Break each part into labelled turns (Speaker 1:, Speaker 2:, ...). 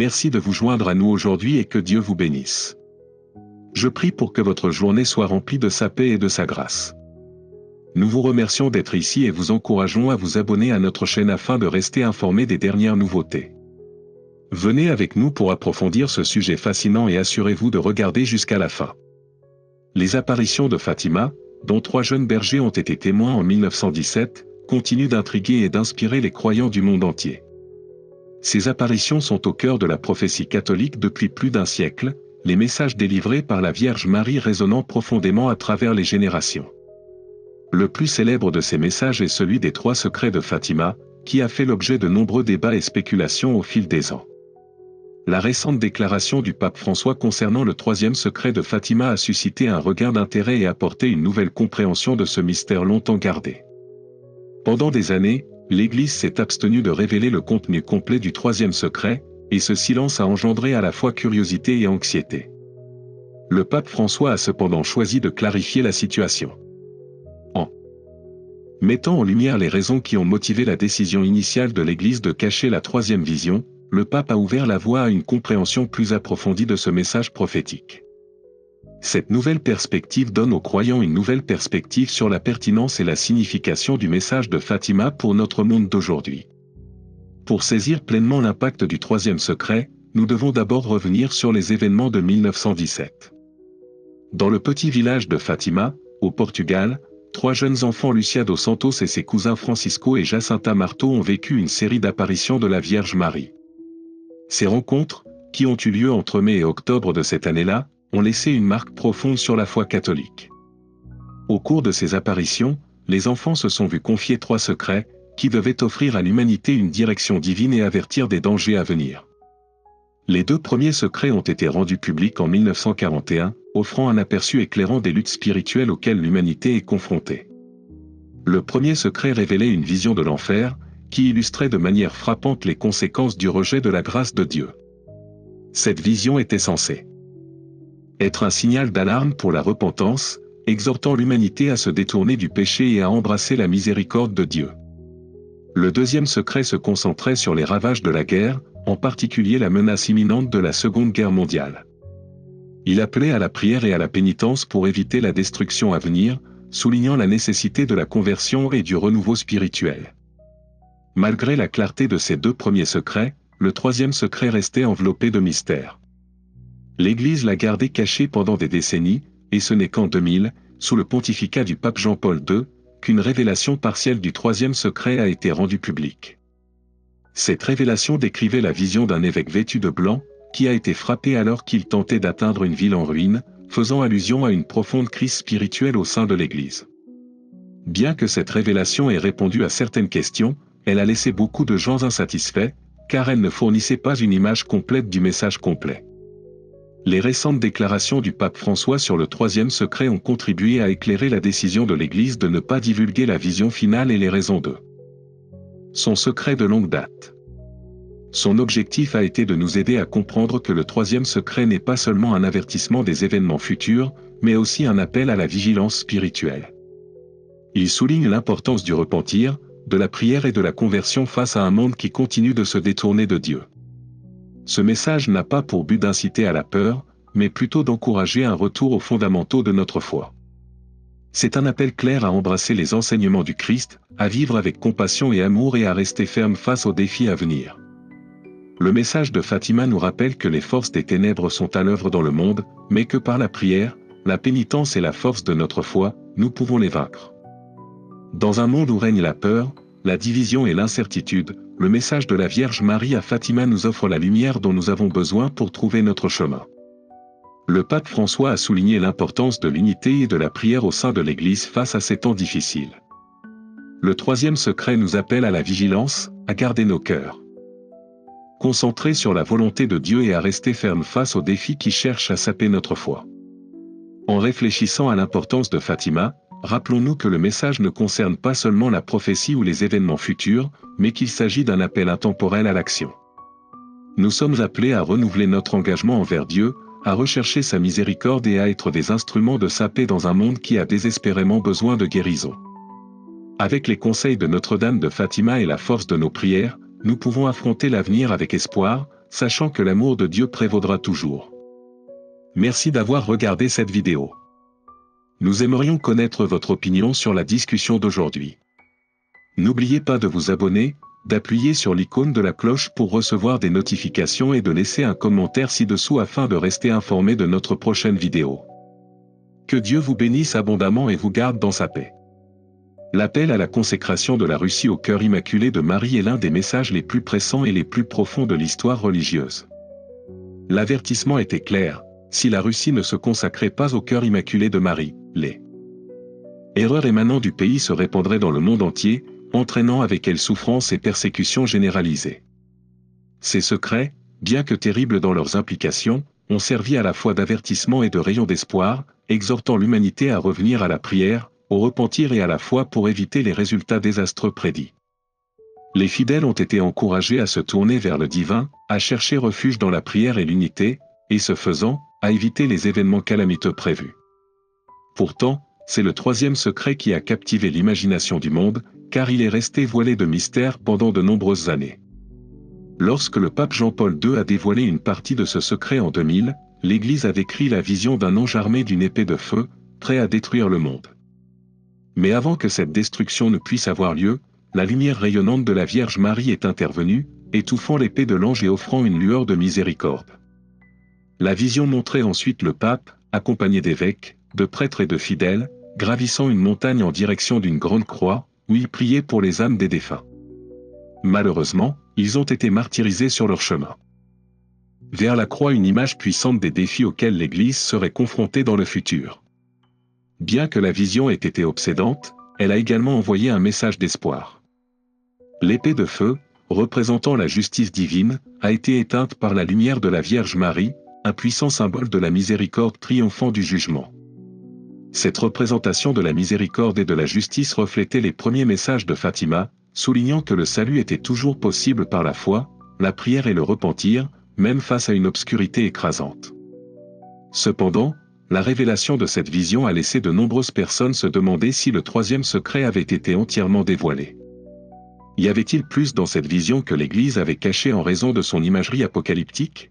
Speaker 1: Merci de vous joindre à nous aujourd'hui et que Dieu vous bénisse. Je prie pour que votre journée soit remplie de sa paix et de sa grâce. Nous vous remercions d'être ici et vous encourageons à vous abonner à notre chaîne afin de rester informé des dernières nouveautés. Venez avec nous pour approfondir ce sujet fascinant et assurez-vous de regarder jusqu'à la fin. Les apparitions de Fatima, dont 3 jeunes bergers ont été témoins en 1917, continuent d'intriguer et d'inspirer les croyants du monde entier. Ces apparitions sont au cœur de la prophétie catholique depuis plus d'un siècle, les messages délivrés par la Vierge Marie résonnant profondément à travers les générations. Le plus célèbre de ces messages est celui des 3 secrets de Fatima, qui a fait l'objet de nombreux débats et spéculations au fil des ans. La récente déclaration du pape François concernant le 3e secret de Fatima a suscité un regain d'intérêt et apporté une nouvelle compréhension de ce mystère longtemps gardé. Pendant des années, l'Église s'est abstenue de révéler le contenu complet du 3e secret, et ce silence a engendré à la fois curiosité et anxiété. Le pape François a cependant choisi de clarifier la situation. En mettant en lumière les raisons qui ont motivé la décision initiale de l'Église de cacher la 3e vision, le pape a ouvert la voie à une compréhension plus approfondie de ce message prophétique. Cette nouvelle perspective donne aux croyants une nouvelle perspective sur la pertinence et la signification du message de Fatima pour notre monde d'aujourd'hui. Pour saisir pleinement l'impact du 3e secret, nous devons d'abord revenir sur les événements de 1917. Dans le petit village de Fatima, au Portugal, 3 jeunes enfants Lucia dos Santos et ses cousins Francisco et Jacinta Marto ont vécu une série d'apparitions de la Vierge Marie. Ces rencontres, qui ont eu lieu entre mai et octobre de cette année-là, ont laissé une marque profonde sur la foi catholique. Au cours de ces apparitions, les enfants se sont vus confier 3 secrets, qui devaient offrir à l'humanité une direction divine et avertir des dangers à venir. Les 2 premiers secrets ont été rendus publics en 1941, offrant un aperçu éclairant des luttes spirituelles auxquelles l'humanité est confrontée. Le premier secret révélait une vision de l'enfer, qui illustrait de manière frappante les conséquences du rejet de la grâce de Dieu. Cette vision était censée être un signal d'alarme pour la repentance, exhortant l'humanité à se détourner du péché et à embrasser la miséricorde de Dieu. Le 2e secret se concentrait sur les ravages de la guerre, en particulier la menace imminente de la Seconde Guerre mondiale. Il appelait à la prière et à la pénitence pour éviter la destruction à venir, soulignant la nécessité de la conversion et du renouveau spirituel. Malgré la clarté de ces 2 premiers secrets, le 3e secret restait enveloppé de mystère. L'Église l'a gardé caché pendant des décennies, et ce n'est qu'en 2000, sous le pontificat du pape Jean-Paul II, qu'une révélation partielle du 3e secret a été rendue publique. Cette révélation décrivait la vision d'un évêque vêtu de blanc, qui a été frappé alors qu'il tentait d'atteindre une ville en ruine, faisant allusion à une profonde crise spirituelle au sein de l'Église. Bien que cette révélation ait répondu à certaines questions, elle a laissé beaucoup de gens insatisfaits, car elle ne fournissait pas une image complète du message complet. Les récentes déclarations du pape François sur le 3e secret ont contribué à éclairer la décision de l'Église de ne pas divulguer la vision finale et les raisons de son secret de longue date. Son objectif a été de nous aider à comprendre que le 3e secret n'est pas seulement un avertissement des événements futurs, mais aussi un appel à la vigilance spirituelle. Il souligne l'importance du repentir, de la prière et de la conversion face à un monde qui continue de se détourner de Dieu. Ce message n'a pas pour but d'inciter à la peur, mais plutôt d'encourager un retour aux fondamentaux de notre foi. C'est un appel clair à embrasser les enseignements du Christ, à vivre avec compassion et amour et à rester ferme face aux défis à venir. Le message de Fatima nous rappelle que les forces des ténèbres sont à l'œuvre dans le monde, mais que par la prière, la pénitence et la force de notre foi, nous pouvons les vaincre. Dans un monde où règne la peur, la division et l'incertitude, le message de la Vierge Marie à Fatima nous offre la lumière dont nous avons besoin pour trouver notre chemin. Le pape François a souligné l'importance de l'unité et de la prière au sein de l'Église face à ces temps difficiles. Le 3e secret nous appelle à la vigilance, à garder nos cœurs concentrés sur la volonté de Dieu et à rester fermes face aux défis qui cherchent à saper notre foi. En réfléchissant à l'importance de Fatima, rappelons-nous que le message ne concerne pas seulement la prophétie ou les événements futurs, mais qu'il s'agit d'un appel intemporel à l'action. Nous sommes appelés à renouveler notre engagement envers Dieu, à rechercher sa miséricorde et à être des instruments de sa paix dans un monde qui a désespérément besoin de guérison. Avec les conseils de Notre-Dame de Fatima et la force de nos prières, nous pouvons affronter l'avenir avec espoir, sachant que l'amour de Dieu prévaudra toujours. Merci d'avoir regardé cette vidéo. Nous aimerions connaître votre opinion sur la discussion d'aujourd'hui. N'oubliez pas de vous abonner, d'appuyer sur l'icône de la cloche pour recevoir des notifications et de laisser un commentaire ci-dessous afin de rester informé de notre prochaine vidéo. Que Dieu vous bénisse abondamment et vous garde dans sa paix. L'appel à la consécration de la Russie au cœur immaculé de Marie est l'un des messages les plus pressants et les plus profonds de l'histoire religieuse. L'avertissement était clair: si la Russie ne se consacrait pas au cœur immaculé de Marie, les erreurs émanant du pays se répandraient dans le monde entier, entraînant avec elles souffrance et persécution généralisée. Ces secrets, bien que terribles dans leurs implications, ont servi à la fois d'avertissement et de rayon d'espoir, exhortant l'humanité à revenir à la prière, au repentir et à la foi pour éviter les résultats désastreux prédits. Les fidèles ont été encouragés à se tourner vers le divin, à chercher refuge dans la prière et l'unité, et ce faisant, à éviter les événements calamiteux prévus. Pourtant, c'est le troisième secret qui a captivé l'imagination du monde, car il est resté voilé de mystère pendant de nombreuses années. Lorsque le pape Jean-Paul II a dévoilé une partie de ce secret en 2000, l'Église a décrit la vision d'un ange armé d'une épée de feu, prêt à détruire le monde. Mais avant que cette destruction ne puisse avoir lieu, la lumière rayonnante de la Vierge Marie est intervenue, étouffant l'épée de l'ange et offrant une lueur de miséricorde. La vision montrait ensuite le pape, accompagné d'évêques, de prêtres et de fidèles, gravissant une montagne en direction d'une grande croix, où il priait pour les âmes des défunts. Malheureusement, ils ont été martyrisés sur leur chemin. Vers la croix, une image puissante des défis auxquels l'Église serait confrontée dans le futur. Bien que la vision ait été obsédante, elle a également envoyé un message d'espoir. L'épée de feu, représentant la justice divine, a été éteinte par la lumière de la Vierge Marie, un puissant symbole de la miséricorde triomphant du jugement. Cette représentation de la miséricorde et de la justice reflétait les premiers messages de Fatima, soulignant que le salut était toujours possible par la foi, la prière et le repentir, même face à une obscurité écrasante. Cependant, la révélation de cette vision a laissé de nombreuses personnes se demander si le troisième secret avait été entièrement dévoilé. Y avait-il plus dans cette vision que l'Église avait caché en raison de son imagerie apocalyptique?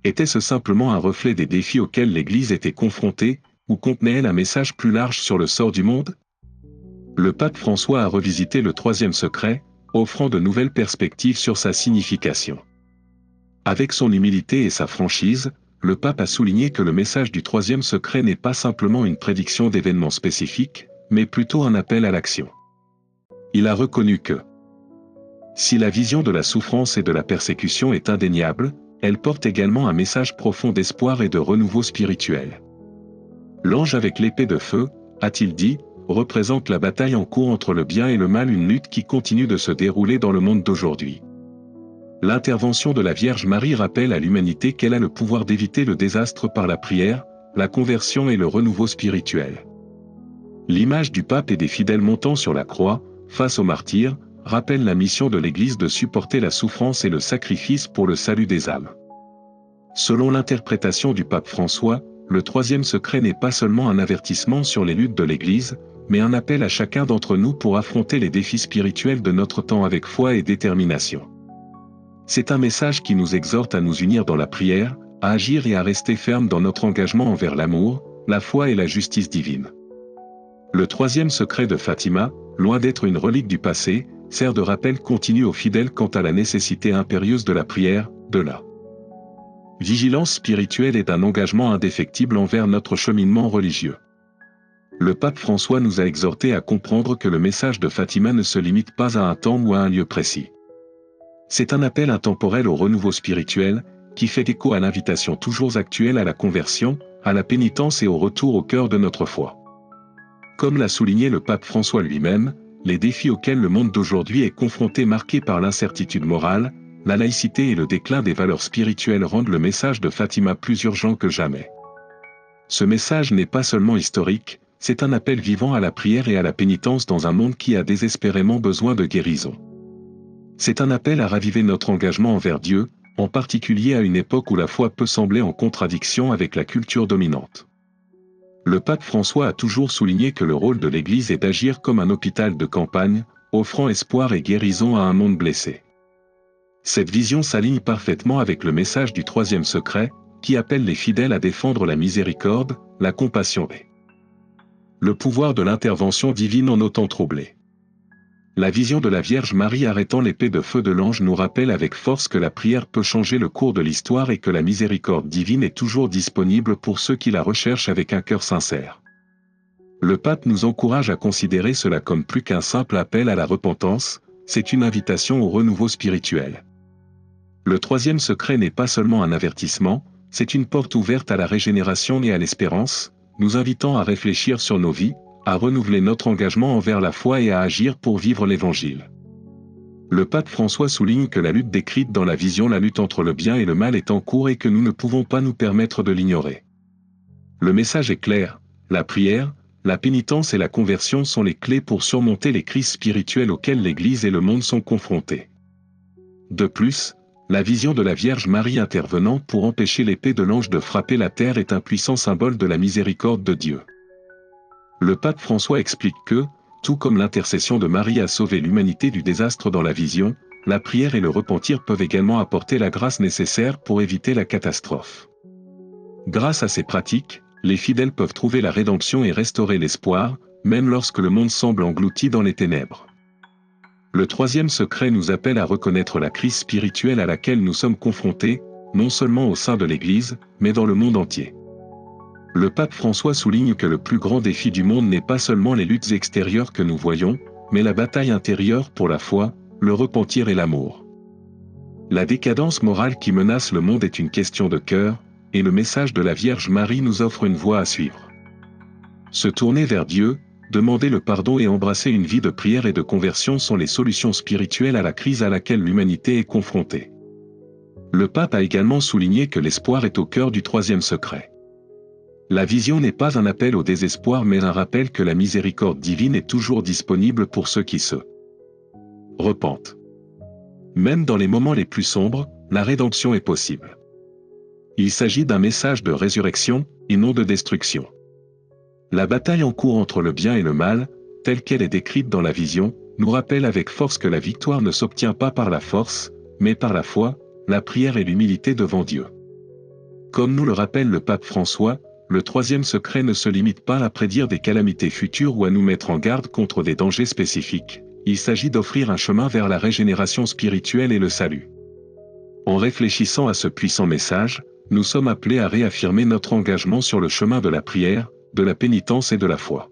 Speaker 1: Était-ce simplement un reflet des défis auxquels l'Église était confrontée, ou contenait-elle un message plus large sur le sort du monde? Le pape François a revisité le troisième secret, offrant de nouvelles perspectives sur sa signification. Avec son humilité et sa franchise, le pape a souligné que le message du troisième secret n'est pas simplement une prédiction d'événements spécifiques, mais plutôt un appel à l'action. Il a reconnu que si la vision de la souffrance et de la persécution est indéniable, elle porte également un message profond d'espoir et de renouveau spirituel. L'ange avec l'épée de feu, a-t-il dit, représente la bataille en cours entre le bien et le mal, une lutte qui continue de se dérouler dans le monde d'aujourd'hui. L'intervention de la Vierge Marie rappelle à l'humanité qu'elle a le pouvoir d'éviter le désastre par la prière, la conversion et le renouveau spirituel. L'image du pape et des fidèles montant sur la croix, face aux martyrs, rappelle la mission de l'Église de supporter la souffrance et le sacrifice pour le salut des âmes. Selon l'interprétation du pape François, le troisième secret n'est pas seulement un avertissement sur les luttes de l'Église, mais un appel à chacun d'entre nous pour affronter les défis spirituels de notre temps avec foi et détermination. C'est un message qui nous exhorte à nous unir dans la prière, à agir et à rester fermes dans notre engagement envers l'amour, la foi et la justice divine. Le troisième secret de Fatima, loin d'être une relique du passé, sert de rappel continu aux fidèles quant à la nécessité impérieuse de la prière, de la vigilance spirituelle et d'un engagement indéfectible envers notre cheminement religieux. Le pape François nous a exhortés à comprendre que le message de Fatima ne se limite pas à un temps ou à un lieu précis. C'est un appel intemporel au renouveau spirituel, qui fait écho à l'invitation toujours actuelle à la conversion, à la pénitence et au retour au cœur de notre foi. Comme l'a souligné le pape François lui-même, les défis auxquels le monde d'aujourd'hui est confronté, marqués par l'incertitude morale, la laïcité et le déclin des valeurs spirituelles, rendent le message de Fatima plus urgent que jamais. Ce message n'est pas seulement historique, c'est un appel vivant à la prière et à la pénitence dans un monde qui a désespérément besoin de guérison. C'est un appel à raviver notre engagement envers Dieu, en particulier à une époque où la foi peut sembler en contradiction avec la culture dominante. Le pape François a toujours souligné que le rôle de l'Église est d'agir comme un hôpital de campagne, offrant espoir et guérison à un monde blessé. Cette vision s'aligne parfaitement avec le message du troisième secret, qui appelle les fidèles à défendre la miséricorde, la compassion et le pouvoir de l'intervention divine en autant troublé. La vision de la Vierge Marie arrêtant l'épée de feu de l'ange nous rappelle avec force que la prière peut changer le cours de l'histoire et que la miséricorde divine est toujours disponible pour ceux qui la recherchent avec un cœur sincère. Le pape nous encourage à considérer cela comme plus qu'un simple appel à la repentance, c'est une invitation au renouveau spirituel. Le troisième secret n'est pas seulement un avertissement, c'est une porte ouverte à la régénération et à l'espérance, nous invitant à réfléchir sur nos vies, à renouveler notre engagement envers la foi et à agir pour vivre l'Évangile. Le pape François souligne que la lutte décrite dans la vision, la lutte entre le bien et le mal est en cours et que nous ne pouvons pas nous permettre de l'ignorer. Le message est clair, la prière, la pénitence et la conversion sont les clés pour surmonter les crises spirituelles auxquelles l'Église et le monde sont confrontés. De plus, la vision de la Vierge Marie intervenant pour empêcher l'épée de l'ange de frapper la terre est un puissant symbole de la miséricorde de Dieu. Le pape François explique que, tout comme l'intercession de Marie a sauvé l'humanité du désastre dans la vision, la prière et le repentir peuvent également apporter la grâce nécessaire pour éviter la catastrophe. Grâce à ces pratiques, les fidèles peuvent trouver la rédemption et restaurer l'espoir, même lorsque le monde semble englouti dans les ténèbres. Le troisième secret nous appelle à reconnaître la crise spirituelle à laquelle nous sommes confrontés, non seulement au sein de l'Église, mais dans le monde entier. Le pape François souligne que le plus grand défi du monde n'est pas seulement les luttes extérieures que nous voyons, mais la bataille intérieure pour la foi, le repentir et l'amour. La décadence morale qui menace le monde est une question de cœur, et le message de la Vierge Marie nous offre une voie à suivre. Se tourner vers Dieu, demander le pardon et embrasser une vie de prière et de conversion sont les solutions spirituelles à la crise à laquelle l'humanité est confrontée. Le pape a également souligné que l'espoir est au cœur du troisième secret. La vision n'est pas un appel au désespoir mais un rappel que la miséricorde divine est toujours disponible pour ceux qui se repentent. Même dans les moments les plus sombres, la rédemption est possible. Il s'agit d'un message de résurrection, et non de destruction. La bataille en cours entre le bien et le mal, telle qu'elle est décrite dans la vision, nous rappelle avec force que la victoire ne s'obtient pas par la force, mais par la foi, la prière et l'humilité devant Dieu. Comme nous le rappelle le pape François, le troisième secret ne se limite pas à prédire des calamités futures ou à nous mettre en garde contre des dangers spécifiques, il s'agit d'offrir un chemin vers la régénération spirituelle et le salut. En réfléchissant à ce puissant message, nous sommes appelés à réaffirmer notre engagement sur le chemin de la prière, de la pénitence et de la foi.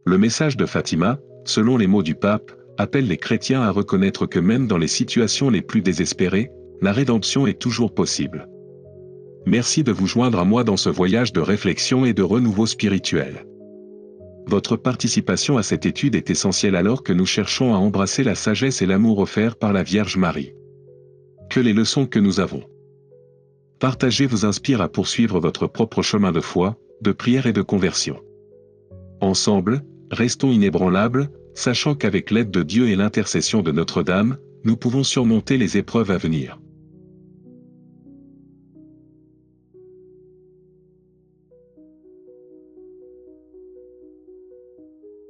Speaker 1: Le message de Fatima, selon les mots du pape, appelle les chrétiens à reconnaître que même dans les situations les plus désespérées, la rédemption est toujours possible. Merci de vous joindre à moi dans ce voyage de réflexion et de renouveau spirituel. Votre participation à cette étude est essentielle alors que nous cherchons à embrasser la sagesse et l'amour offerts par la Vierge Marie. Que les leçons que nous avons partagées vous inspirent à poursuivre votre propre chemin de foi, de prière et de conversion. Ensemble, restons inébranlables, sachant qu'avec l'aide de Dieu et l'intercession de Notre-Dame, nous pouvons surmonter les épreuves à venir.